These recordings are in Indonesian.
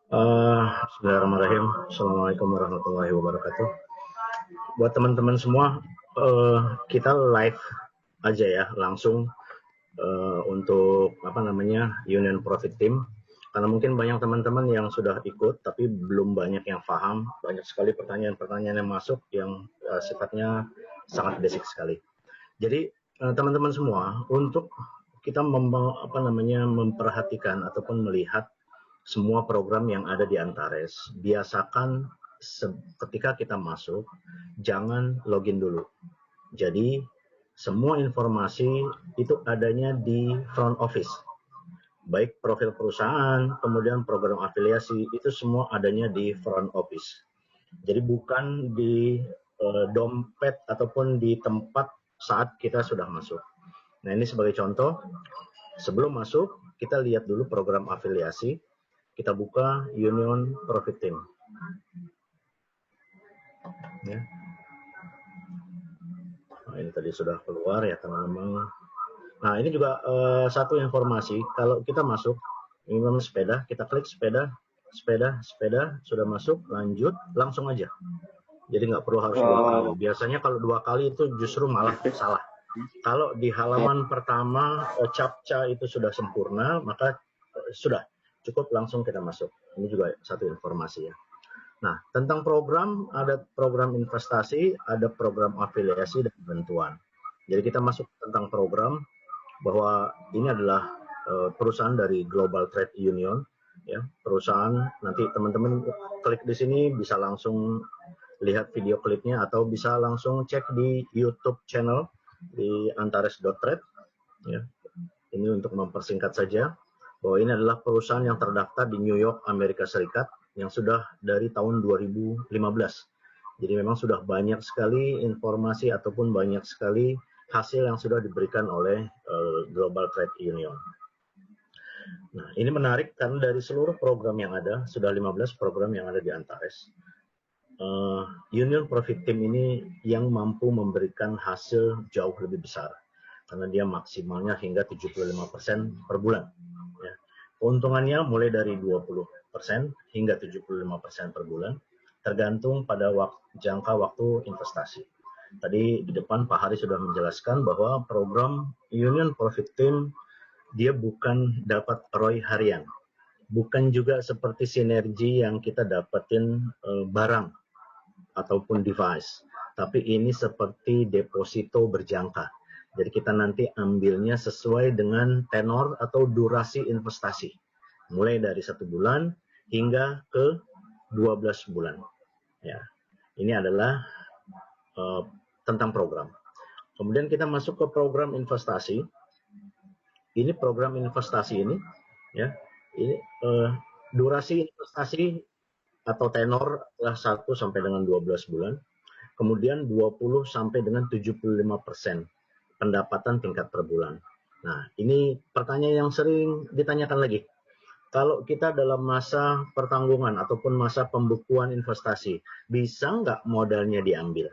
Bismillahirrahmanirrahim. Assalamualaikum warahmatullahi wabarakatuh. Buat teman-teman semua, kita live aja ya, langsung untuk Union Profit Team. Karena mungkin banyak teman-teman yang sudah ikut, tapi belum banyak yang paham. Banyak sekali pertanyaan-pertanyaan yang masuk yang sifatnya sangat basic sekali. Jadi teman-teman semua, untuk kita memperhatikan ataupun melihat semua program yang ada di Antares, biasakan ketika kita masuk, jangan login dulu. Jadi, semua informasi itu adanya di front office. Baik profil perusahaan, kemudian program afiliasi, itu semua adanya di front office. Jadi bukan di dompet ataupun di tempat saat kita sudah masuk. Nah, ini sebagai contoh, sebelum masuk, kita lihat dulu program afiliasi. Kita buka Union Profit Team. Ya. Nah, ini tadi sudah keluar ya teman-teman. Nah, ini juga satu informasi. Kalau kita masuk, ini memang sepeda, kita klik sepeda, sudah masuk, lanjut, langsung aja. Jadi nggak perlu harus 2 kali. Biasanya kalau 2 kali itu justru malah salah. Kalau di halaman pertama captcha itu sudah sempurna, maka sudah cukup langsung kita masuk. Ini juga satu informasi ya. Nah, tentang program, ada program investasi, ada program afiliasi dan bantuan. Jadi kita masuk tentang program, bahwa ini adalah perusahaan dari Global Trade Union, ya, perusahaan. Nanti teman-teman klik di sini bisa langsung lihat video klipnya atau bisa langsung cek di YouTube channel di antares.trade. Ya. Ini untuk mempersingkat saja, bahwa ini adalah perusahaan yang terdaftar di New York, Amerika Serikat, yang sudah dari tahun 2015. Jadi memang sudah banyak sekali informasi ataupun banyak sekali hasil yang sudah diberikan oleh Global Trade Union. Nah, ini menarik karena dari seluruh program yang ada, sudah 15 program yang ada di Antares, Union Profit Team ini yang mampu memberikan hasil jauh lebih besar. Karena dia maksimalnya hingga 75% per bulan. Ya. Keuntungannya mulai dari 20% hingga 75% per bulan, tergantung pada jangka waktu investasi. Tadi di depan Pak Hari sudah menjelaskan bahwa program Union Profit Team dia bukan dapat ROI harian, bukan juga seperti sinergi yang kita dapetin barang ataupun device, tapi ini seperti deposito berjangka. Jadi kita nanti ambilnya sesuai dengan tenor atau durasi investasi, mulai dari 1 bulan hingga ke 12 bulan. Ya, ini adalah tentang program. Kemudian kita masuk ke program investasi. Ini program investasi ini, ya, ini durasi investasi atau tenor adalah 1 sampai dengan 12 bulan. Kemudian 20 sampai dengan 75% pendapatan tingkat per bulan. Nah, ini pertanyaan yang sering ditanyakan lagi. Kalau kita dalam masa pertanggungan ataupun masa pembukuan investasi, bisa nggak modalnya diambil?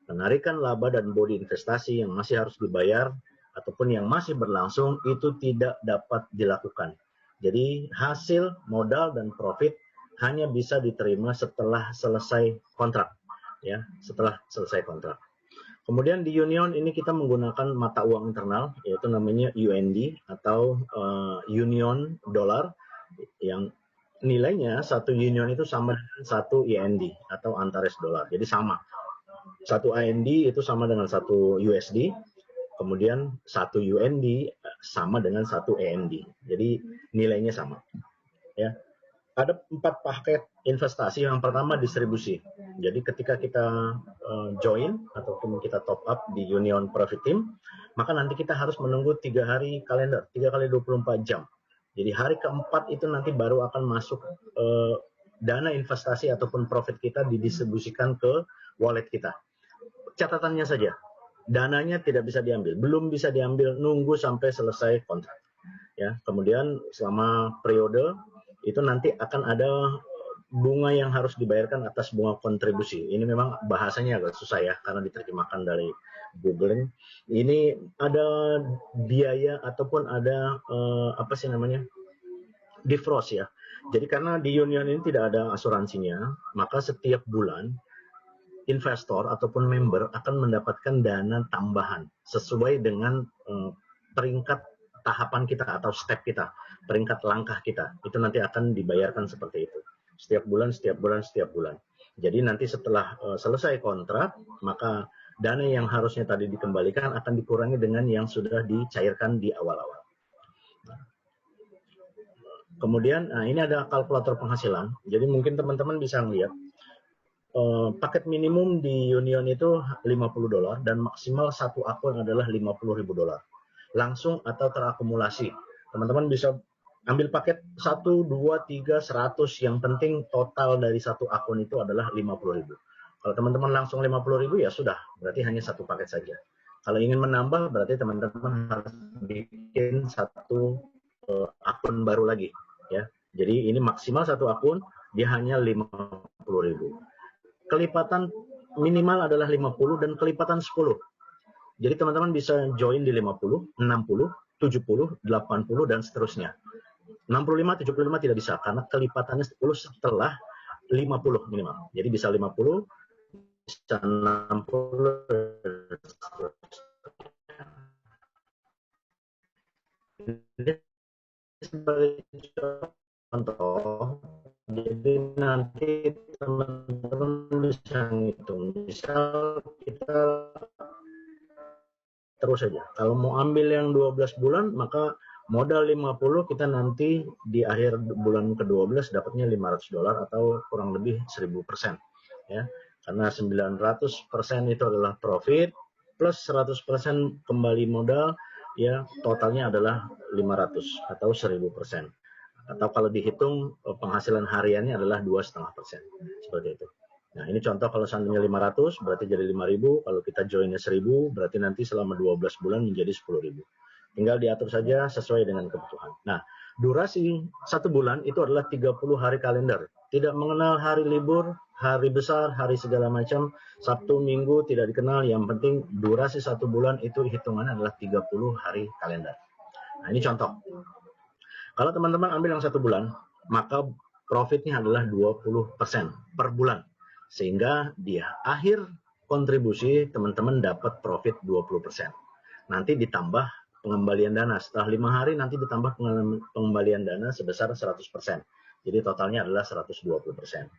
Penarikan laba dan bodi investasi yang masih harus dibayar ataupun yang masih berlangsung itu tidak dapat dilakukan. Jadi hasil, modal, dan profit hanya bisa diterima setelah selesai kontrak. Ya, setelah selesai kontrak. Kemudian di Union ini kita menggunakan mata uang internal, yaitu namanya UND atau Union Dollar, yang nilainya 1 Union itu sama dengan 1 IND atau Antares Dollar. Jadi sama. 1 AND itu sama dengan 1 USD, kemudian 1 UND sama dengan 1 AND. Jadi nilainya sama. Ya. Ada 4 paket investasi. Yang pertama distribusi. Jadi ketika kita join ataupun kita top up di Union Profit Team, maka nanti kita harus menunggu 3 hari kalender, 3 kali 24 jam. Jadi hari keempat itu nanti baru akan masuk dana investasi ataupun profit kita didistribusikan ke wallet kita. Catatannya saja, dananya tidak bisa diambil, belum bisa diambil, nunggu sampai selesai kontrak. Ya, kemudian selama periode itu nanti akan ada bunga yang harus dibayarkan atas bunga kontribusi. Ini memang bahasanya agak susah ya, karena diterjemahkan dari Google. Ini ada biaya ataupun ada defrost ya. Jadi karena di Union ini tidak ada asuransinya, maka setiap bulan investor ataupun member akan mendapatkan dana tambahan sesuai dengan peringkat tahapan kita atau step kita, peringkat langkah kita. Itu nanti akan dibayarkan seperti itu. Setiap bulan, setiap bulan, setiap bulan. Jadi nanti setelah selesai kontrak, maka dana yang harusnya tadi dikembalikan akan dikurangi dengan yang sudah dicairkan di awal-awal. Kemudian, ini ada kalkulator penghasilan. Jadi mungkin teman-teman bisa melihat paket minimum di Union itu $50 dan maksimal satu akun adalah $50.000 langsung atau terakumulasi. Teman-teman bisa ambil paket 1, 2, 3, 100, yang penting total dari satu akun itu adalah 50.000. Kalau teman-teman langsung 50.000 ya sudah, berarti hanya satu paket saja. Kalau ingin menambah berarti teman-teman harus bikin satu akun baru lagi ya. Jadi ini maksimal satu akun dia hanya 50.000. Kelipatan minimal adalah 50 dan kelipatan 10. Jadi teman-teman bisa join di 50, 60, 70, 80 dan seterusnya. 65, 75 tidak bisa karena kelipatannya 10 setelah 50 minimal. Jadi bisa 50, bisa 60. Ini sebagai contoh, jadi nanti teman-teman bisa ngitung. Misal kita terus saja. Kalau mau ambil yang 12 bulan, maka modal 50 kita nanti di akhir bulan ke-12 dapatnya $500 atau kurang lebih 1000%. Ya. Karena 900% itu adalah profit plus 100% kembali modal, ya totalnya adalah 500 atau 1000%. Atau kalau dihitung penghasilan hariannya adalah 2,5%. Seperti itu. Nah, ini contoh kalau seandainya 500 berarti jadi 5.000, kalau kita joinnya 1.000 berarti nanti selama 12 bulan menjadi 10.000. Tinggal diatur saja sesuai dengan kebutuhan. Nah, durasi 1 bulan itu adalah 30 hari kalender. Tidak mengenal hari libur, hari besar, hari segala macam, Sabtu, Minggu tidak dikenal, yang penting durasi 1 bulan itu hitungannya adalah 30 hari kalender. Nah, ini contoh. Kalau teman-teman ambil yang 1 bulan, maka profitnya adalah 20% per bulan. Sehingga di akhir kontribusi teman-teman dapat profit 20%. Nanti ditambah pengembalian dana. Setelah 5 hari nanti ditambah pengembalian dana sebesar 100%. Jadi totalnya adalah 120%.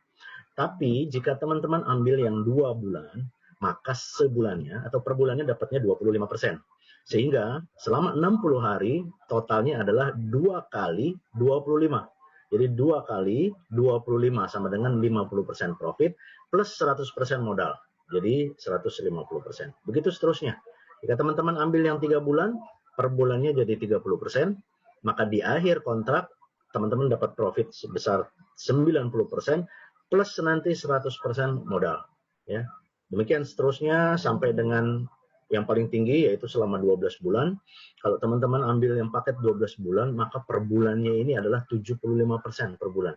Tapi jika teman-teman ambil yang 2 bulan, maka sebulannya atau per bulannya dapatnya 25%. Sehingga selama 60 hari totalnya adalah 2 kali 25. Jadi 2 kali 25 sama dengan 50% profit plus 100% modal. Jadi 150%. Begitu seterusnya. Jika teman-teman ambil yang 3 bulan, per bulannya jadi 30%, maka di akhir kontrak teman-teman dapat profit sebesar 90% plus nanti 100% modal. Ya. Demikian seterusnya sampai dengan yang paling tinggi yaitu selama 12 bulan. Kalau teman-teman ambil yang paket 12 bulan, maka per bulannya ini adalah 75% per bulan.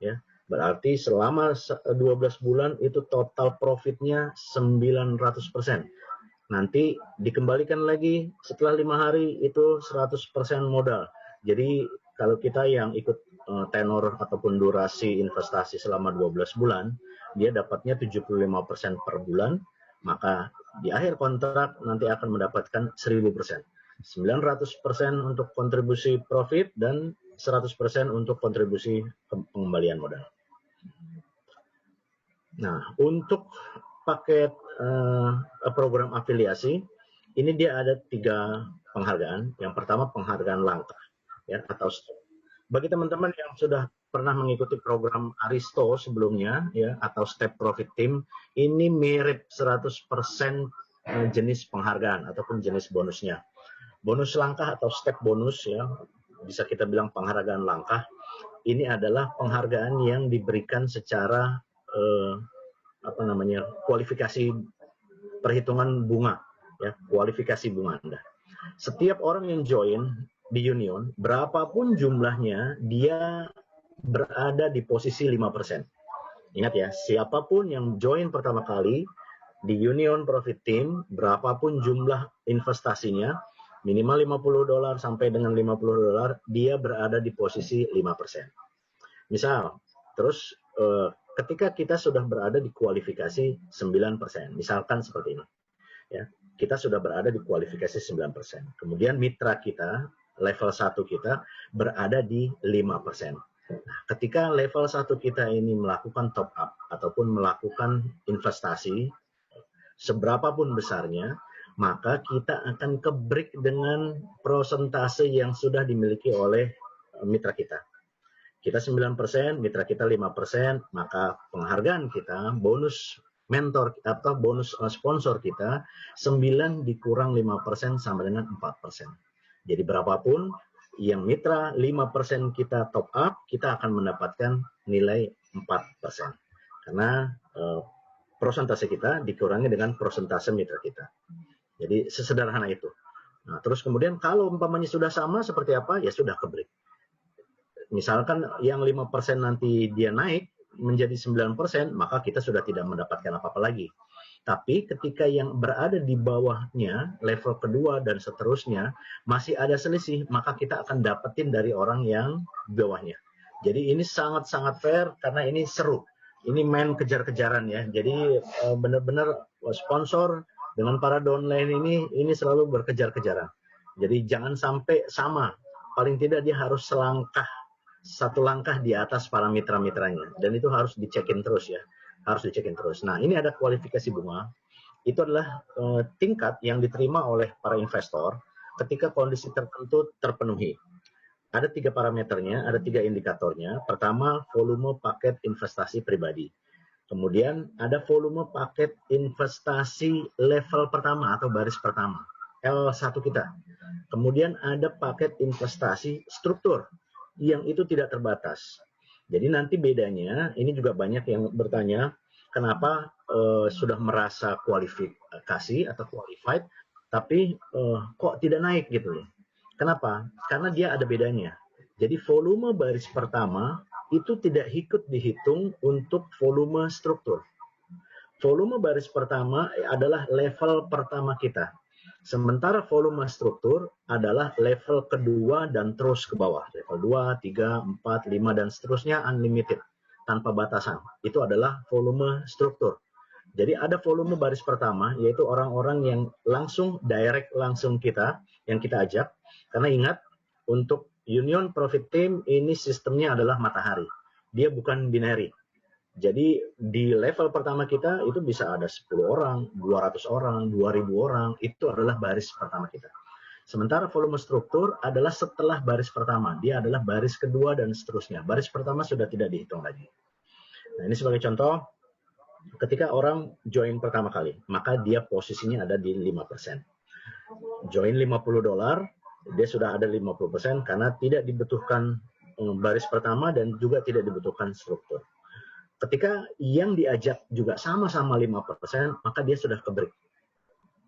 Ya, berarti selama 12 bulan itu total profitnya 900%. Nanti dikembalikan lagi setelah 5 hari itu 100% modal. Jadi kalau kita yang ikut tenor ataupun durasi investasi selama 12 bulan, dia dapatnya 75% per bulan, maka di akhir kontrak nanti akan mendapatkan 1000%. 900% untuk kontribusi profit dan 100% untuk kontribusi pengembalian modal. Nah, untuk paket program afiliasi, ini dia ada 3 penghargaan. Yang pertama penghargaan langkah, ya, atau step. Bagi teman-teman yang sudah pernah mengikuti program Aristo sebelumnya, ya, atau Step Profit Team, ini mirip 100% jenis penghargaan ataupun jenis bonusnya. Bonus langkah atau step bonus, ya, bisa kita bilang penghargaan langkah. Ini adalah penghargaan yang diberikan secara kualifikasi perhitungan bunga, ya, kualifikasi bunga Anda. Setiap orang yang join di Union, berapapun jumlahnya, dia berada di posisi 5%. Ingat ya, siapapun yang join pertama kali di Union Profit Team, berapapun jumlah investasinya, minimal $50 sampai dengan $50, dia berada di posisi 5%. Misal, terus ketika kita sudah berada di kualifikasi 9%, misalkan seperti ini, ya, kita sudah berada di kualifikasi 9%. Kemudian mitra kita, level 1 kita berada di 5%. Nah, ketika level 1 kita ini melakukan top up ataupun melakukan investasi, seberapapun besarnya, maka kita akan ke-break dengan prosentase yang sudah dimiliki oleh mitra kita. Kita 9%, mitra kita 5%, maka penghargaan kita, bonus mentor atau bonus sponsor kita 9 dikurang 5% sama dengan 4%. Jadi berapapun yang mitra 5% kita top up, kita akan mendapatkan nilai 4%. Karena prosentase kita dikurangi dengan prosentase mitra kita. Jadi sesederhana itu. Nah, terus kemudian kalau umpamanya sudah sama seperti apa, ya sudah ke-break. Misalkan yang 5% nanti dia naik menjadi 9%, maka kita sudah tidak mendapatkan apa-apa lagi. Tapi ketika yang berada di bawahnya, level kedua dan seterusnya, masih ada selisih, maka kita akan dapetin dari orang yang di bawahnya. Jadi ini sangat-sangat fair karena ini seru. Ini main kejar-kejaran ya. Jadi benar-benar sponsor dengan para downline ini selalu berkejar-kejaran. Jadi jangan sampai sama. Paling tidak dia harus satu langkah di atas para mitra-mitranya, dan itu harus dicekin terus ya, harus dicekin terus. Nah, ini ada kualifikasi bunga, itu adalah tingkat yang diterima oleh para investor ketika kondisi tertentu terpenuhi. Ada 3 parameternya, ada 3 indikatornya. Pertama, volume paket investasi pribadi. Kemudian ada volume paket investasi level pertama atau baris pertama, L1 kita. Kemudian ada paket investasi struktur, yang itu tidak terbatas. Jadi nanti bedanya, ini juga banyak yang bertanya, kenapa sudah merasa kualifikasi atau qualified, tapi kok tidak naik gitu loh. Kenapa? Karena dia ada bedanya. Jadi volume baris pertama itu tidak ikut dihitung untuk volume struktur. Volume baris pertama adalah level pertama kita. Sementara volume struktur adalah level kedua dan terus ke bawah. Level 2, 3, 4, 5, dan seterusnya unlimited, tanpa batasan. Itu adalah volume struktur. Jadi ada volume baris pertama, yaitu orang-orang yang langsung, direct langsung kita, yang kita ajak. Karena ingat, untuk Union Profit Team ini sistemnya adalah matahari. Dia bukan binary. Jadi di level pertama kita itu bisa ada 10 orang, 200 orang, 2000 orang, itu adalah baris pertama kita. Sementara volume struktur adalah setelah baris pertama, dia adalah baris kedua dan seterusnya. Baris pertama sudah tidak dihitung lagi. Nah, ini sebagai contoh, ketika orang join pertama kali, maka dia posisinya ada di 5%. Join $50, dia sudah ada 50% karena tidak dibutuhkan baris pertama dan juga tidak dibutuhkan struktur. Ketika yang diajak juga sama-sama 5%, maka dia sudah ke-break.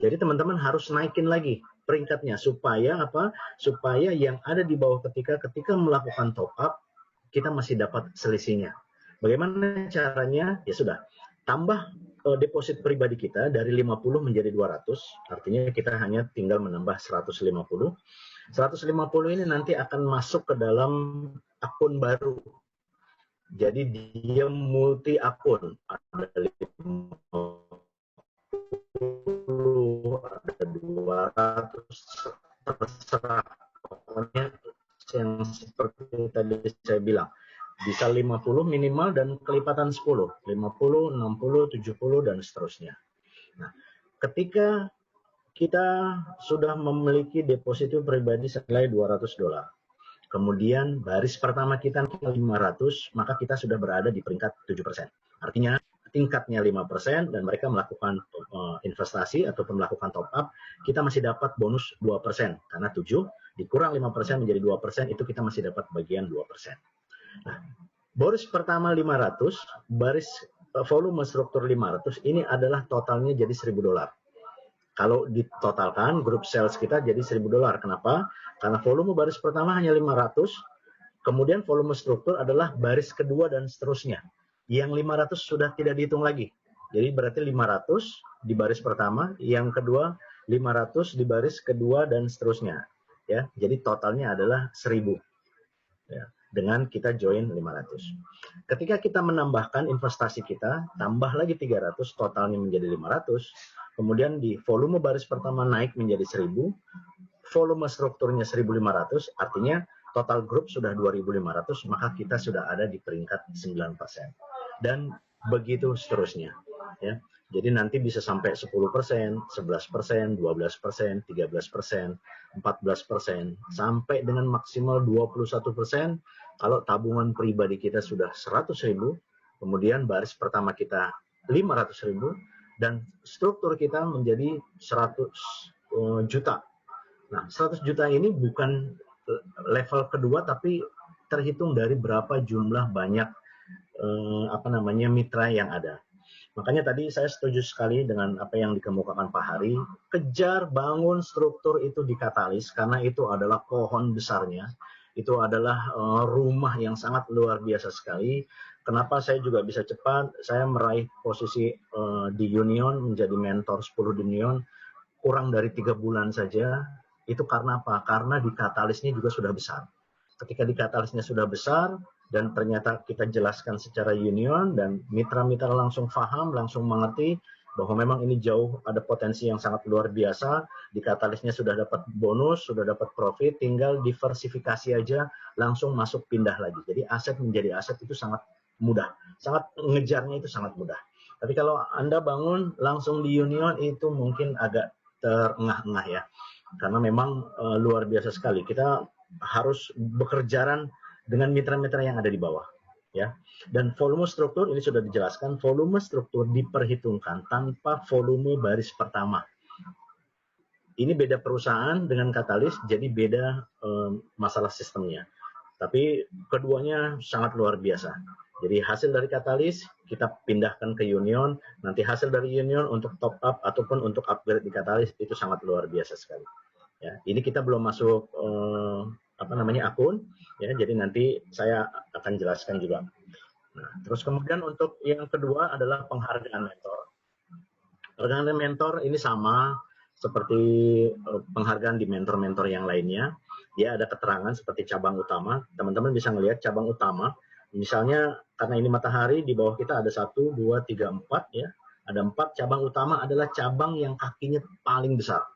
Jadi teman-teman harus naikin lagi peringkatnya supaya apa? Supaya yang ada di bawah ketika melakukan top up, kita masih dapat selisihnya. Bagaimana caranya? Ya sudah, tambah deposit pribadi kita dari 50 menjadi 200, artinya kita hanya tinggal menambah 150. 150 ini nanti akan masuk ke dalam akun baru. Jadi dia multi akun, ada 50, ada 200, terserah. Pokoknya yang seperti tadi saya bilang, bisa 50 minimal dan kelipatan 10, 50, 60, 70, dan seterusnya. Nah, ketika kita sudah memiliki deposito pribadi senilai $200, kemudian baris pertama kita 500, maka kita sudah berada di peringkat 7%. Artinya tingkatnya 5% dan mereka melakukan investasi ataupun melakukan top up, kita masih dapat bonus 2%. Karena 7 dikurang 5% menjadi 2%, itu kita masih dapat bagian 2%. Nah, baris pertama 500, baris volume struktur 500, ini adalah totalnya jadi $1.000. Kalau ditotalkan, grup sales kita jadi $1.000. Kenapa? Karena volume baris pertama hanya 500, kemudian volume struktur adalah baris kedua dan seterusnya. Yang 500 sudah tidak dihitung lagi. Jadi berarti 500 di baris pertama, yang kedua 500 di baris kedua dan seterusnya. Ya, jadi totalnya adalah 1.000. Ya. dengan kita join 500. Ketika kita menambahkan investasi kita, tambah lagi 300, totalnya menjadi 500. Kemudian di volume baris pertama naik menjadi 1000, volume strukturnya 1500, artinya total grup sudah 2500, maka kita sudah ada di peringkat 9%. Dan begitu seterusnya. Ya. Jadi nanti bisa sampai 10%, 11%, 12%, 13%, 14%, sampai dengan maksimal 21% kalau tabungan pribadi kita sudah 100.000, kemudian baris pertama kita 500.000, dan struktur kita menjadi 100 juta. Nah, 100 juta ini bukan level kedua, tapi terhitung dari berapa jumlah banyak mitra yang ada. Makanya tadi saya setuju sekali dengan apa yang dikemukakan Pak Hari. Kejar bangun struktur itu di Katalis, karena itu adalah pohon besarnya. Itu adalah rumah yang sangat luar biasa sekali. Kenapa saya juga bisa cepat? Saya meraih posisi di Union, menjadi mentor 10 di Union, kurang dari 3 bulan saja. Itu karena apa? Karena di Katalisnya juga sudah besar. Ketika di Katalisnya sudah besar, dan ternyata kita jelaskan secara Union, dan mitra-mitra langsung paham, langsung mengerti bahwa memang ini jauh ada potensi yang sangat luar biasa. Di Katalisnya sudah dapat bonus, sudah dapat profit, tinggal diversifikasi aja, langsung masuk pindah lagi. Jadi aset menjadi aset itu sangat mudah, sangat ngejarnya itu sangat mudah. Tapi kalau Anda bangun langsung di Union itu mungkin agak terengah-engah ya, karena memang luar biasa sekali. Kita harus bekerjaan dengan mitra-mitra yang ada di bawah, ya. Dan volume struktur ini sudah dijelaskan, volume struktur diperhitungkan tanpa volume baris pertama. Ini beda perusahaan dengan Katalis, jadi beda masalah sistemnya. Tapi keduanya sangat luar biasa. Jadi hasil dari Katalis kita pindahkan ke Union, nanti hasil dari Union untuk top up ataupun untuk upgrade di Katalis itu sangat luar biasa sekali. Ya, ini kita belum masuk akun, ya, jadi nanti saya akan jelaskan juga. Nah, terus kemudian untuk yang kedua adalah penghargaan mentor. Penghargaan mentor ini sama seperti penghargaan di mentor-mentor yang lainnya. Dia ada keterangan seperti cabang utama. Teman-teman bisa melihat cabang utama. Misalnya karena ini matahari, di bawah kita ada 1, 2, 3, 4 ya. Ada 4 cabang utama, adalah cabang yang kakinya paling besar.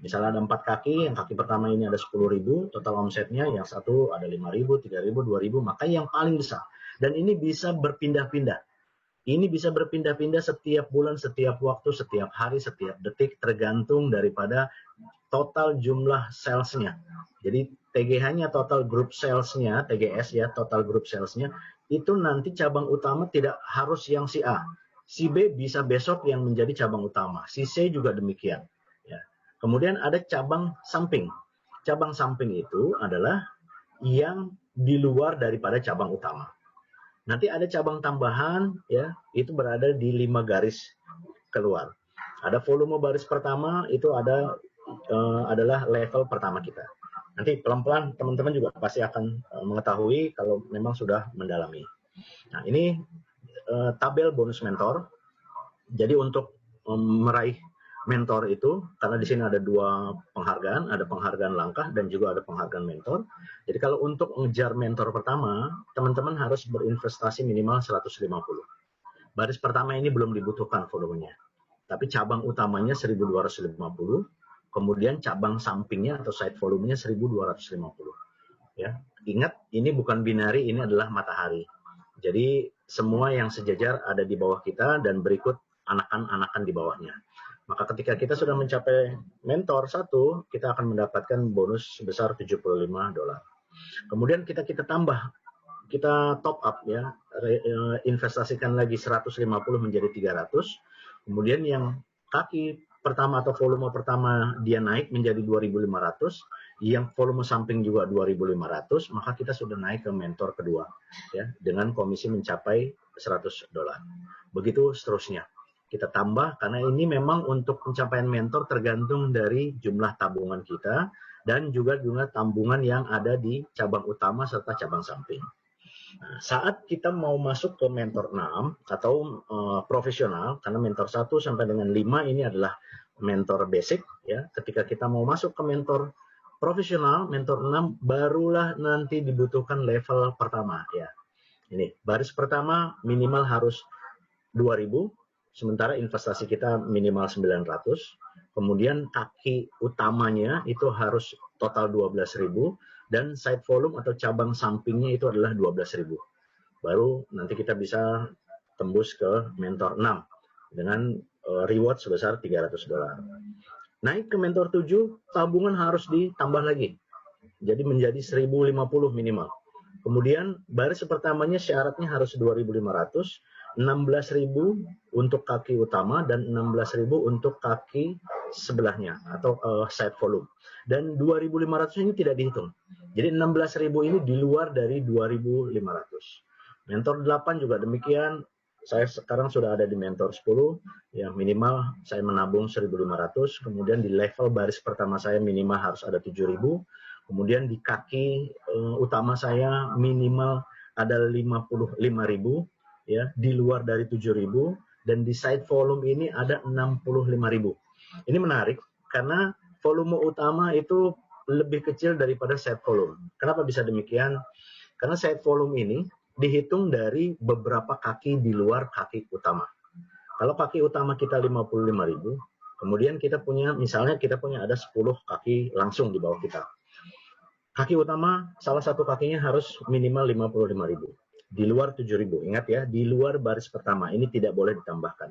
Misalnya ada 4 kaki, yang kaki pertama ini ada 10.000, total omsetnya, yang satu ada 5.000, 3.000, 2.000, maka yang paling besar. Dan ini bisa berpindah-pindah. Ini bisa berpindah-pindah setiap bulan, setiap waktu, setiap hari, setiap detik, tergantung daripada total jumlah salesnya. Jadi TGH-nya, total group salesnya, TGS ya, total group salesnya, itu nanti cabang utama tidak harus yang si A. Si B bisa besok yang menjadi cabang utama. Si C juga demikian. Kemudian ada cabang samping. Cabang samping itu adalah yang di luar daripada cabang utama. Nanti ada cabang tambahan, ya, itu berada di 5 garis keluar. Ada volume baris pertama, itu adalah level pertama kita. Nanti pelan-pelan teman-teman juga pasti akan mengetahui kalau memang sudah mendalami. Nah, ini tabel bonus mentor. Jadi untuk meraih mentor itu, karena di sini ada 2 penghargaan, ada penghargaan langkah dan juga ada penghargaan mentor. Jadi kalau untuk mengejar mentor pertama, teman-teman harus berinvestasi minimal 150. Baris pertama ini belum dibutuhkan volumenya. Tapi cabang utamanya 1.250, kemudian cabang sampingnya atau side volumenya 1.250. Ya, ingat ini bukan binari, ini adalah matahari. Jadi semua yang sejajar ada di bawah kita dan berikut anakan-anakan di bawahnya. Maka ketika kita sudah mencapai mentor 1, kita akan mendapatkan bonus sebesar $75. Kemudian kita tambah, kita top up ya, investasikan lagi 150 menjadi 300. Kemudian yang kaki pertama atau volume pertama dia naik menjadi 2.500, yang volume samping juga 2.500, maka kita sudah naik ke mentor kedua ya, dengan komisi mencapai $100. Begitu seterusnya. Kita tambah, karena ini memang untuk pencapaian mentor tergantung dari jumlah tabungan kita dan juga jumlah tabungan yang ada di cabang utama serta cabang samping. Nah, saat kita mau masuk ke mentor 6 atau profesional, karena mentor 1 sampai dengan 5 ini adalah mentor basic ya. Ketika kita mau masuk ke mentor profesional, mentor 6, barulah nanti dibutuhkan level pertama ya. Ini baris pertama minimal harus 2000, sementara investasi kita minimal 900. Kemudian kaki utamanya itu harus total 12.000 dan side volume atau cabang sampingnya itu adalah 12.000. Baru nanti kita bisa tembus ke mentor 6 dengan reward sebesar $300. Naik ke mentor 7, tabungan harus ditambah lagi. Jadi menjadi 1.050 minimal. Kemudian baris pertamanya syaratnya harus 2.500, 16.000 untuk kaki utama dan 16.000 untuk kaki sebelahnya atau side volume. Dan 2.500 ini tidak dihitung. Jadi 16.000 ini di luar dari 2.500. Mentor 8 juga demikian. Saya sekarang sudah ada di mentor 10, ya minimal saya menabung 1.500, kemudian di level baris pertama saya minimal harus ada 7.000, kemudian di kaki utama saya minimal ada 55.000, ya di luar dari 7.000, dan di side volume ini ada 65.000. Ini menarik karena volume utama itu lebih kecil daripada side volume. Kenapa bisa demikian? Karena side volume ini dihitung dari beberapa kaki di luar kaki utama. Kalau kaki utama kita 55.000, kemudian kita punya, misalnya kita punya ada 10 kaki langsung di bawah kita. Kaki utama, salah satu kakinya harus minimal 55.000. Di luar 7.000, ingat ya, di luar baris pertama, ini tidak boleh ditambahkan.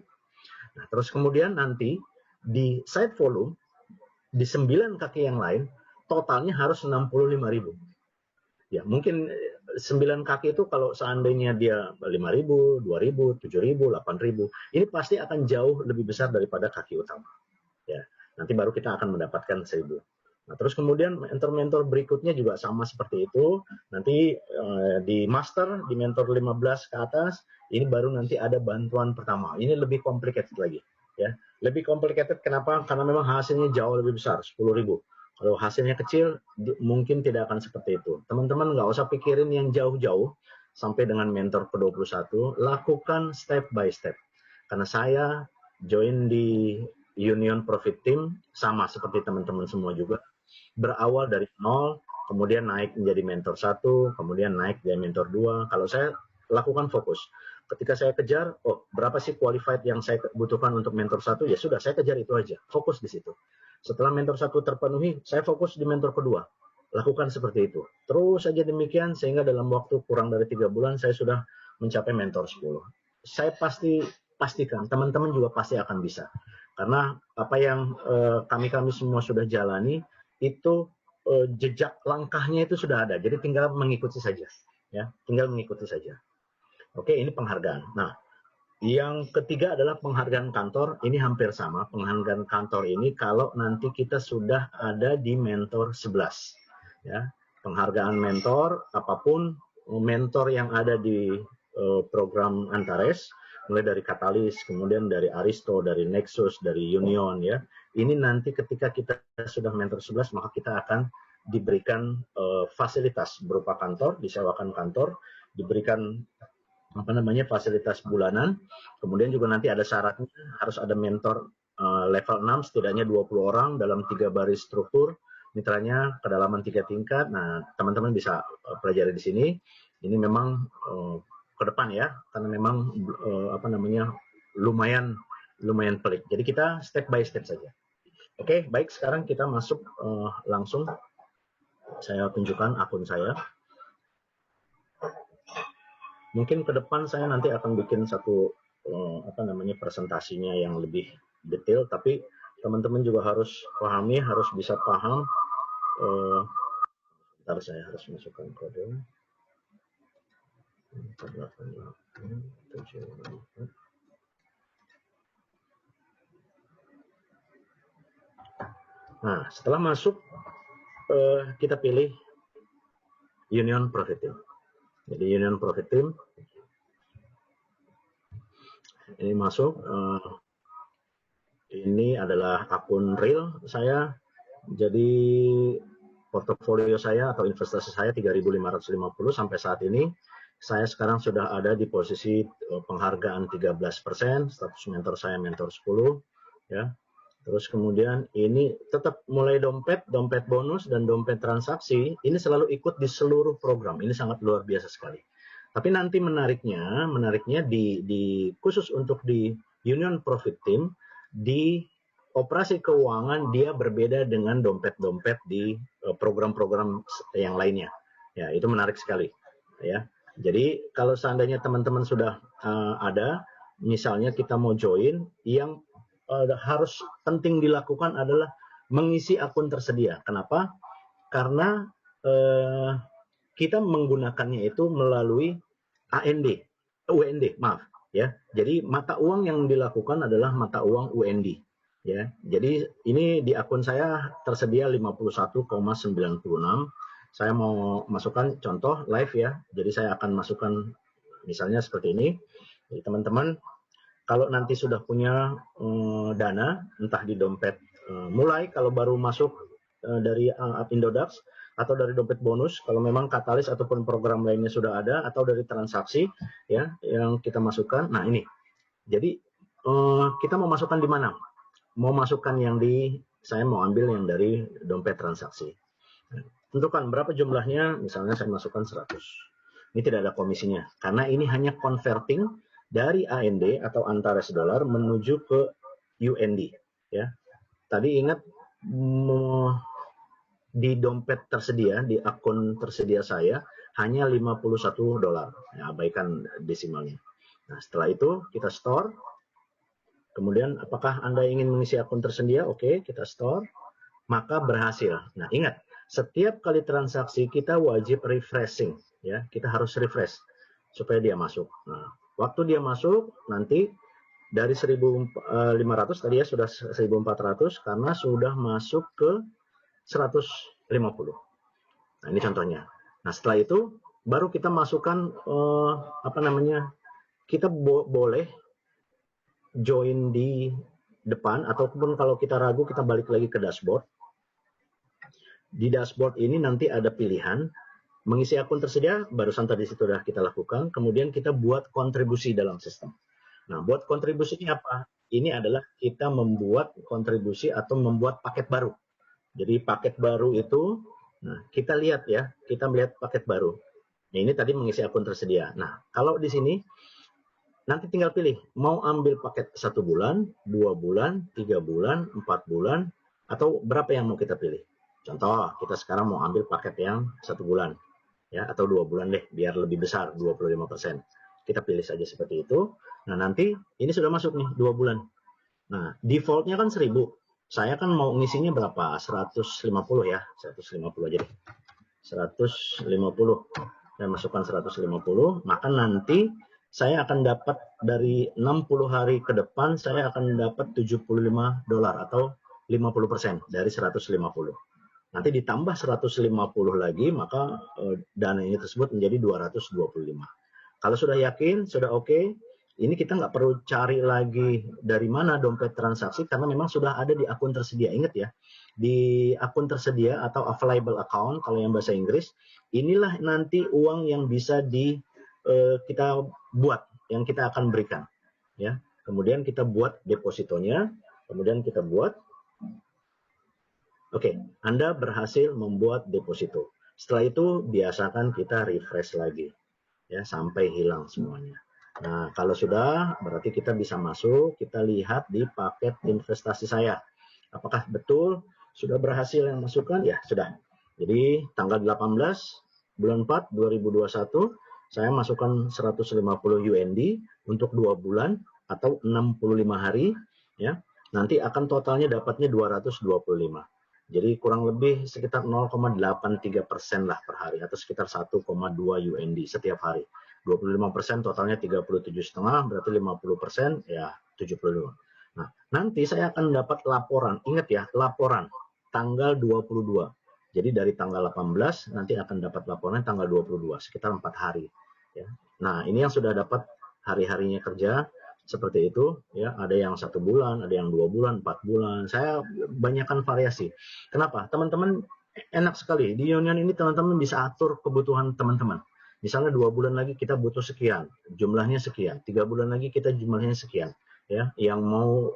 Nah, terus kemudian nanti di side volume, di 9 kaki yang lain, totalnya harus 65.000. Ya, mungkin 9 kaki itu kalau seandainya dia 5.000, 2.000, 7.000, 8.000, ini pasti akan jauh lebih besar daripada kaki utama. Ya, nanti baru kita akan mendapatkan 1.000. Nah, terus kemudian mentor-mentor berikutnya juga sama seperti itu. Nanti di master, di mentor 15 ke atas, ini baru nanti ada bantuan pertama. Ini lebih complicated lagi. Ya, lebih complicated kenapa? Karena memang hasilnya jauh lebih besar, 10.000. Kalau hasilnya kecil, mungkin tidak akan seperti itu. Teman-teman nggak usah pikirin yang jauh-jauh sampai dengan mentor ke-21. Lakukan step by step. Karena saya join di Union Profit Team, sama seperti teman-teman semua juga. Berawal dari 0, kemudian naik menjadi mentor 1, kemudian naik jadi mentor 2. Kalau saya lakukan fokus. Ketika saya kejar, berapa sih qualified yang saya butuhkan untuk mentor 1? Ya sudah, saya kejar itu aja. Fokus di situ. Setelah mentor 1 terpenuhi, saya fokus di mentor kedua. Lakukan seperti itu. Terus saja demikian, sehingga dalam waktu kurang dari 3 bulan, saya sudah mencapai mentor 10. Saya pastikan, teman-teman juga pasti akan bisa. Karena apa yang kami semua sudah jalani, itu jejak langkahnya itu sudah ada. Jadi tinggal mengikuti saja. Ya, tinggal mengikuti saja. Oke, ini penghargaan. Nah, yang ketiga adalah penghargaan kantor. Ini hampir sama. Penghargaan kantor ini kalau nanti kita sudah ada di mentor 11. Ya, penghargaan mentor, apapun mentor yang ada di program Antares, mulai dari Katalis, kemudian dari Aristo, dari Nexus, dari Union, ya. Ini nanti ketika kita sudah mentor 11, maka kita akan diberikan fasilitas berupa kantor, disewakan kantor, diberikan fasilitas bulanan. Kemudian juga nanti ada syaratnya harus ada mentor level 6 setidaknya 20 orang dalam 3 baris struktur, mitranya kedalaman 3 tingkat. Nah, teman-teman bisa pelajari di sini. Ini memang ke depan ya, karena memang lumayan pelik. Jadi kita step by step saja. Oke, baik, sekarang kita masuk langsung. Saya tunjukkan akun saya. Mungkin ke depan saya nanti akan bikin satu presentasinya yang lebih detail, tapi teman-teman juga harus pahami, harus bisa paham. Bentar, saya harus masukkan kode. Nah, setelah masuk, kita pilih Union Profit Team. Jadi Union Profit Team ini masuk. Ini adalah akun real saya. Jadi portofolio saya atau investasi saya 3.550 sampai saat ini. Saya sekarang sudah ada di posisi penghargaan 13%, status mentor saya mentor 10, ya. Terus kemudian ini tetap mulai dompet, dompet bonus, dan dompet transaksi, ini selalu ikut di seluruh program. Ini sangat luar biasa sekali. Tapi nanti menariknya di khusus untuk di Union Profit Team, di operasi keuangan dia berbeda dengan dompet-dompet di program-program yang lainnya. Ya, itu menarik sekali. Ya, jadi kalau seandainya teman-teman sudah ada, misalnya kita mau join, yang harus penting dilakukan adalah mengisi akun tersedia. Kenapa? Karena kita menggunakannya itu melalui UND, maaf ya. Jadi mata uang yang dilakukan adalah mata uang UND ya. Jadi ini di akun saya tersedia 51,96. Saya mau masukkan contoh live ya. Jadi saya akan masukkan misalnya seperti ini. Jadi teman-teman kalau nanti sudah punya dana, entah di dompet mulai kalau baru masuk dari Indodax, atau dari dompet bonus, kalau memang Katalis ataupun program lainnya sudah ada, atau dari transaksi ya yang kita masukkan. Nah ini, jadi kita mau masukkan di mana? Mau masukkan yang saya mau ambil yang dari dompet transaksi. Tentukan berapa jumlahnya, misalnya saya masukkan 100. Ini tidak ada komisinya, karena ini hanya converting dari AND atau Antares dolar menuju ke UND ya. Tadi ingat di dompet tersedia, di akun tersedia saya hanya 51 dolar. Ya, abaikan desimalnya. Nah, setelah itu kita store. Kemudian apakah Anda ingin mengisi akun tersedia? Oke, kita store. Maka berhasil. Nah, ingat, setiap kali transaksi kita wajib refreshing ya. Kita harus refresh supaya dia masuk. Nah, waktu dia masuk, nanti dari 1.500 tadi ya sudah 1.400 karena sudah masuk ke 150. Nah, ini contohnya. Nah, setelah itu baru kita masukkan kita boleh join di depan, ataupun kalau kita ragu kita balik lagi ke dashboard. Di dashboard ini nanti ada pilihan mengisi akun tersedia, barusan tadi sudah kita lakukan, kemudian kita buat kontribusi dalam sistem. Nah, buat kontribusinya apa? Ini adalah kita membuat kontribusi atau membuat paket baru. Jadi paket baru itu, nah kita lihat ya, kita melihat paket baru. Nah, ini tadi mengisi akun tersedia. Nah, kalau di sini, nanti tinggal pilih, mau ambil paket 1 bulan, 2 bulan, 3 bulan, 4 bulan, atau berapa yang mau kita pilih. Contoh, kita sekarang mau ambil paket yang 1 bulan. Ya, atau 2 bulan deh, biar lebih besar, 25%. Kita pilih saja seperti itu. Nah, nanti ini sudah masuk nih, 2 bulan. Nah, defaultnya kan 1.000. Saya kan mau ngisinya berapa? 150 ya, 150 aja deh. 150. Saya masukkan 150, maka nanti saya akan dapat dari 60 hari ke depan, saya akan dapat 75 dolar atau 50% dari 150. Nanti ditambah 150 lagi, maka dana ini tersebut menjadi 225. Kalau sudah yakin, sudah oke, ini kita nggak perlu cari lagi dari mana dompet transaksi, karena memang sudah ada di akun tersedia. Ingat ya, di akun tersedia atau available account, kalau yang bahasa Inggris, inilah nanti uang yang bisa kita buat, yang kita akan berikan. Ya, kemudian kita buat depositonya, kemudian kita buat. Oke, Anda berhasil membuat deposito. Setelah itu biasakan kita refresh lagi ya sampai hilang semuanya. Nah, kalau sudah berarti kita bisa masuk, kita lihat di paket investasi saya. Apakah betul sudah berhasil yang masukkan? Ya, sudah. Jadi tanggal 18 bulan 4 2021 saya masukkan 150 UND untuk 2 bulan atau 65 hari ya. Nanti akan totalnya dapatnya 225. Jadi kurang lebih sekitar 0,83% lah per hari, atau sekitar 1,2 UND setiap hari. 25% totalnya 37,5, berarti 50% ya 75. Nah, nanti saya akan dapat laporan. Ingat ya, laporan tanggal 22. Jadi dari tanggal 18 nanti akan dapat laporan tanggal 22, sekitar 4 hari. Ya. Nah, ini yang sudah dapat hari-harinya kerja. Seperti itu ya, ada yang 1 bulan, ada yang 2 bulan, 4 bulan. Saya banyakkan variasi. Kenapa? Teman-teman enak sekali di Union ini, teman-teman bisa atur kebutuhan teman-teman. Misalnya 2 bulan lagi kita butuh sekian, jumlahnya sekian. 3 bulan lagi kita jumlahnya sekian. ya, yang mau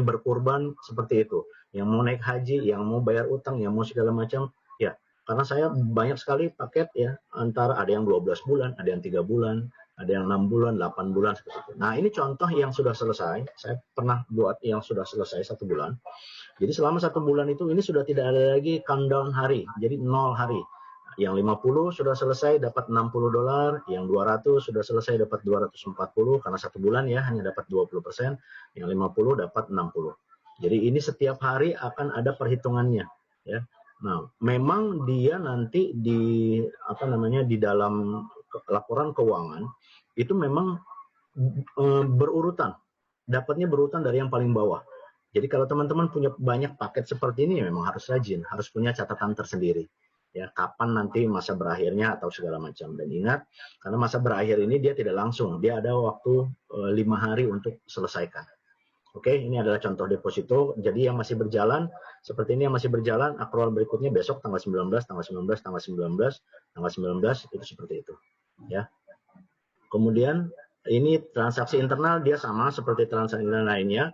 berkurban seperti itu, yang mau naik haji, yang mau bayar utang, yang mau segala macam, ya. Karena saya banyak sekali paket ya, antara ada yang 12 bulan, ada yang 3 bulan, ada yang 6 bulan, 8 bulan seperti itu. Nah, ini contoh yang sudah selesai. Saya pernah buat yang sudah selesai 1 bulan. Jadi selama 1 bulan itu ini sudah tidak ada lagi countdown hari, jadi 0 hari. Yang 50 sudah selesai dapat $60, yang 200 sudah selesai dapat 240 karena 1 bulan ya hanya dapat 20%, yang 50 dapat 60. Jadi ini setiap hari akan ada perhitungannya ya. Nah, memang dia nanti di di dalam laporan keuangan itu memang berurutan. Dapatnya berurutan dari yang paling bawah. Jadi kalau teman-teman punya banyak paket seperti ini memang harus rajin, harus punya catatan tersendiri. Ya, kapan nanti masa berakhirnya atau segala macam. Dan ingat, karena masa berakhir ini dia tidak langsung, dia ada waktu 5 hari untuk selesaikan. Oke, ini adalah contoh deposito. Jadi yang masih berjalan, seperti ini yang masih berjalan, akrual berikutnya besok tanggal 19, tanggal 19, tanggal 19, tanggal 19, itu seperti itu. Ya. Kemudian ini transaksi internal dia sama seperti transaksi lainnya.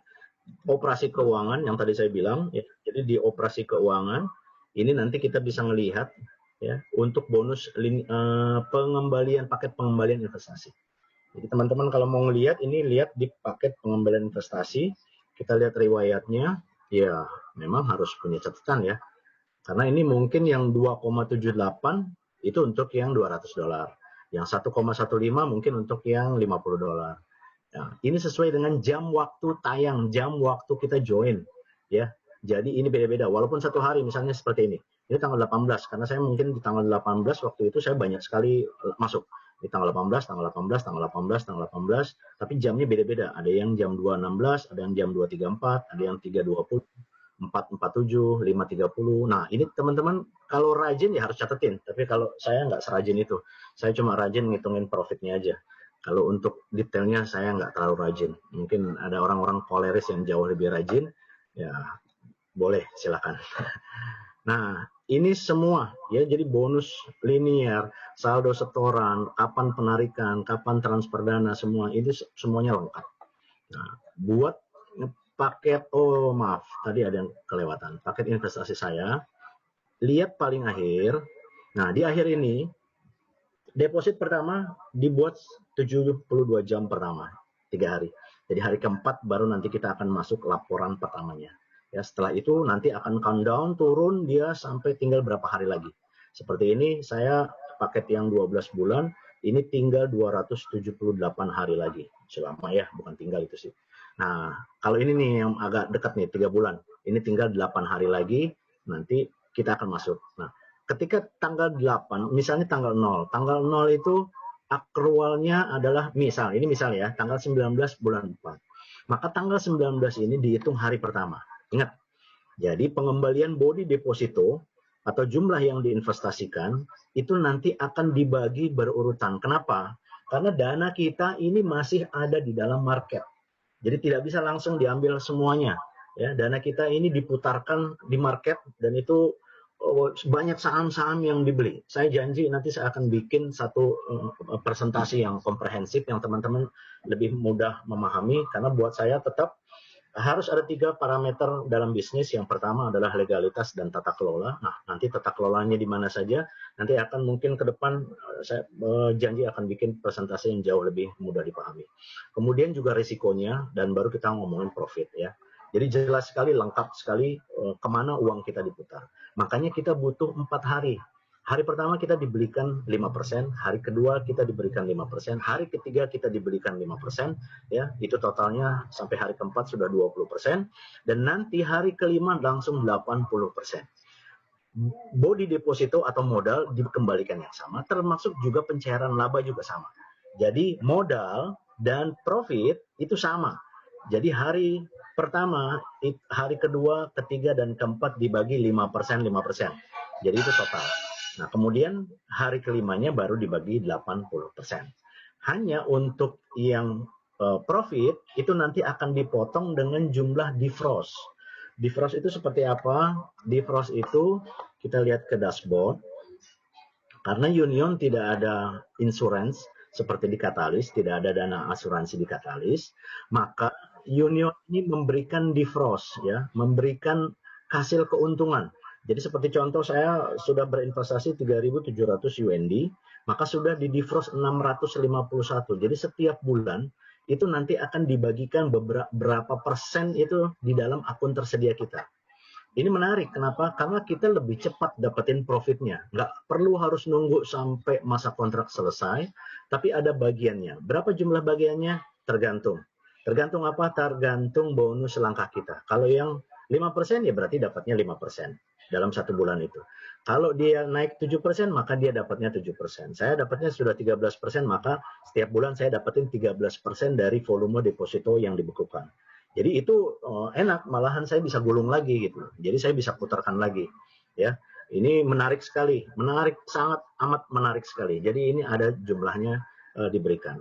Operasi keuangan yang tadi saya bilang, ya. Jadi di operasi keuangan, ini nanti kita bisa melihat ya untuk bonus pengembalian paket pengembalian investasi. Jadi teman-teman kalau mau ngelihat ini, lihat di paket pengembalian investasi, kita lihat riwayatnya, ya memang harus punya catatan ya. Karena ini mungkin yang 2,78 itu untuk yang $200, yang 1,15 mungkin untuk yang $50. Nah, ini sesuai dengan jam waktu tayang, jam waktu kita join ya. Jadi ini beda-beda, walaupun 1 hari misalnya seperti ini. Ini tanggal 18, karena saya mungkin di tanggal 18 waktu itu saya banyak sekali masuk. Di tanggal 18, tanggal 18, tanggal 18, tanggal 18, tapi jamnya beda-beda. Ada yang jam 2.16, ada yang jam 2.34, ada yang 3.20, 4.47, 5.30. Nah, ini teman-teman kalau rajin ya harus catetin. Tapi kalau saya nggak serajin itu. Saya cuma rajin ngitungin profitnya aja. Kalau untuk detailnya saya nggak terlalu rajin. Mungkin ada orang-orang koleris yang jauh lebih rajin. Ya, boleh, silakan. Nah, ini semua ya, jadi bonus linear, saldo setoran, kapan penarikan, kapan transfer dana, semua itu semuanya lengkap. Nah, buat paket, oh maaf, tadi ada yang kelewatan. Paket investasi saya, lihat paling akhir. Nah, di akhir ini deposit pertama dibuat 72 jam pertama, 3 hari. Jadi hari keempat baru nanti kita akan masuk laporan pertamanya. Ya, setelah itu nanti akan countdown turun dia sampai tinggal berapa hari lagi. Seperti ini saya paket yang 12 bulan, ini tinggal 278 hari lagi. Selama ya, bukan tinggal itu sih. Nah, kalau ini nih yang agak dekat nih, 3 bulan. Ini tinggal 8 hari lagi, nanti kita akan masuk. Nah, ketika tanggal 8, misalnya tanggal 0. Tanggal 0 itu akrualnya adalah ini misal ya, tanggal 19 bulan 4. Maka tanggal 19 ini dihitung hari pertama. Ingat, jadi pengembalian body deposito atau jumlah yang diinvestasikan itu nanti akan dibagi berurutan. Kenapa? Karena dana kita ini masih ada di dalam market. Jadi tidak bisa langsung diambil semuanya. Ya, dana kita ini diputarkan di market dan itu banyak saham-saham yang dibeli. Saya janji nanti saya akan bikin satu presentasi yang komprehensif yang teman-teman lebih mudah memahami, karena buat saya tetap harus ada 3 parameter dalam bisnis. Yang pertama adalah legalitas dan tata kelola. Nah, nanti tata kelolanya di mana saja, nanti akan mungkin ke depan saya janji akan bikin presentasi yang jauh lebih mudah dipahami. Kemudian juga risikonya, dan baru kita ngomongin profit ya. Jadi jelas sekali, lengkap sekali kemana uang kita diputar. Makanya kita butuh 4 hari. Hari pertama kita dibelikan 5%, hari kedua kita diberikan 5%, hari ketiga kita diberikan 5%, ya, itu totalnya sampai hari keempat sudah 20%, dan nanti hari kelima langsung 80%. Body deposito atau modal dikembalikan yang sama, termasuk juga pencairan laba juga sama. Jadi modal dan profit itu sama. Jadi hari pertama, hari kedua, ketiga, dan keempat dibagi 5%, 5%. Jadi itu total. Nah, kemudian hari kelimanya baru dibagi 80%. Hanya untuk yang profit itu nanti akan dipotong dengan jumlah defrost. Defrost itu seperti apa? Defrost itu kita lihat ke dashboard. Karena Union tidak ada insurance, seperti di Katalis, tidak ada dana asuransi di Katalis, maka Union ini memberikan defrost, ya, memberikan hasil keuntungan. Jadi seperti contoh, saya sudah berinvestasi 3.700 UND, maka sudah di defrost 651. Jadi setiap bulan itu nanti akan dibagikan berapa persen itu di dalam akun tersedia kita. Ini menarik, kenapa? Karena kita lebih cepat dapetin profitnya. Nggak perlu harus nunggu sampai masa kontrak selesai, tapi ada bagiannya. Berapa jumlah bagiannya? Tergantung. Tergantung apa? Tergantung bonus langkah kita. Kalau yang 5% ya berarti dapatnya 5% dalam satu bulan itu. Kalau dia naik 7%, maka dia dapatnya 7%. Saya dapatnya sudah 13%, maka setiap bulan saya dapatin 13% dari volume deposito yang dibekukan. Jadi itu enak, malahan saya bisa gulung lagi gitu. Jadi saya bisa putarkan lagi, ya. Ini menarik sekali, menarik, sangat amat menarik sekali. Jadi ini ada jumlahnya diberikan.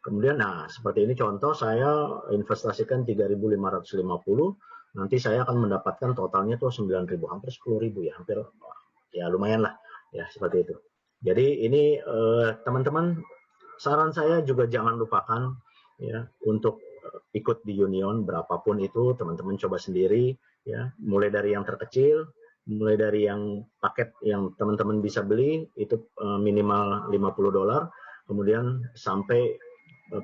Kemudian, nah seperti ini contoh, saya investasikan 3.550, nanti saya akan mendapatkan totalnya tuh 9.000, hampir 10.000 ya, hampir ya lumayan lah, ya seperti itu. Jadi ini teman-teman, saran saya juga jangan lupakan ya untuk ikut di Union berapapun itu, teman-teman coba sendiri ya, mulai dari yang terkecil, mulai dari yang paket yang teman-teman bisa beli itu minimal $50, kemudian sampai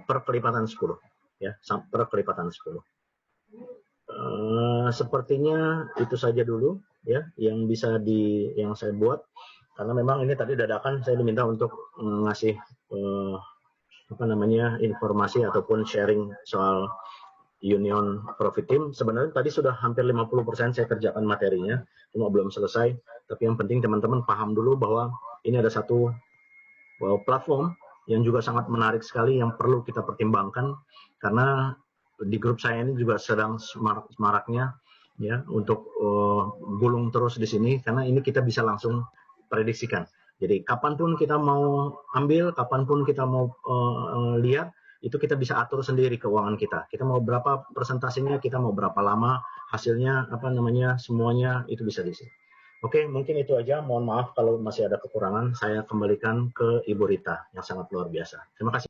per kelipatan 10 ya, per kelipatan 10. Sepertinya itu saja dulu ya yang bisa yang saya buat, karena memang ini tadi dadakan saya diminta untuk ngasih informasi ataupun sharing soal Union Profit Team. Sebenarnya tadi sudah hampir 50% saya kerjakan materinya, cuma belum selesai. Tapi yang penting teman-teman paham dulu bahwa ini ada satu platform yang juga sangat menarik sekali yang perlu kita pertimbangkan, karena di grup saya ini juga sedang semaraknya ya untuk gulung terus di sini, karena ini kita bisa langsung prediksikan. Jadi kapanpun kita mau ambil, kapanpun kita mau lihat, itu kita bisa atur sendiri keuangan kita. Kita mau berapa presentasinya, kita mau berapa lama, hasilnya semuanya itu bisa di sini. Oke, mungkin itu aja. Mohon maaf kalau masih ada kekurangan. Saya kembalikan ke Ibu Rita yang sangat luar biasa. Terima kasih.